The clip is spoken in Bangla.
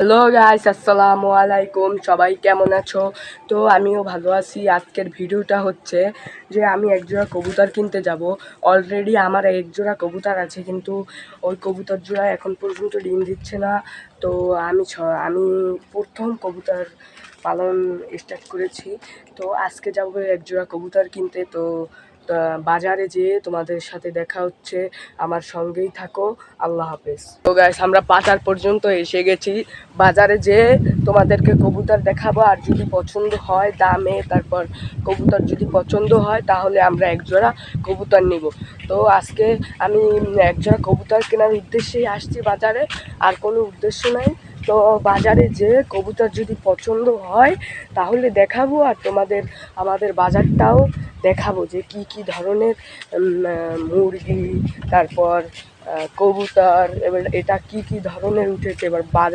হ্যালো গাইস, আসসালামু আলাইকুম। সবাই কেমন আছো? তো আমিও ভালো আছি। আজকের ভিডিওটা হচ্ছে যে আমি একজোড়া কবুতর কিনতে যাব। অলরেডি আমার একজোড়া কবুতর আছে, কিন্তু ওই কবুতর জোড়া এখন পর্যন্ত ডিম দিচ্ছে না। তো আমি প্রথম কবুতর পালন স্টার্ট করেছি। তো আজকে যাব একজোড়া কবুতর কিনতে। তো বাজারে যেয়ে তোমাদের সাথে দেখা হচ্ছে। আমার সঙ্গেই থাকো। আল্লাহ হাফেজ। তো গাইস, আমরা বাজার পর্যন্ত এসে গেছি। বাজারে যেয়ে তোমাদেরকে কবুতর দেখাবো, আর যদি পছন্দ হয় দামে, তারপর কবুতর যদি পছন্দ হয় তাহলে আমরা একজোড়া কবুতর নিব। তো আজকে আমি একজোড়া কবুতর কেনার উদ্দেশ্যেই আসছি বাজারে, আর কোনো উদ্দেশ্য নাই। তো বাজারে যেয়ে কবুতর যদি পছন্দ হয় তাহলে দেখাবো, আর আমাদের বাজারটাও দেখাবো যে কি কি ধরনের মুরগি, তারপর কবুতর, এবার এটা কি কি ধরনের উঠেছে। এবার বাজার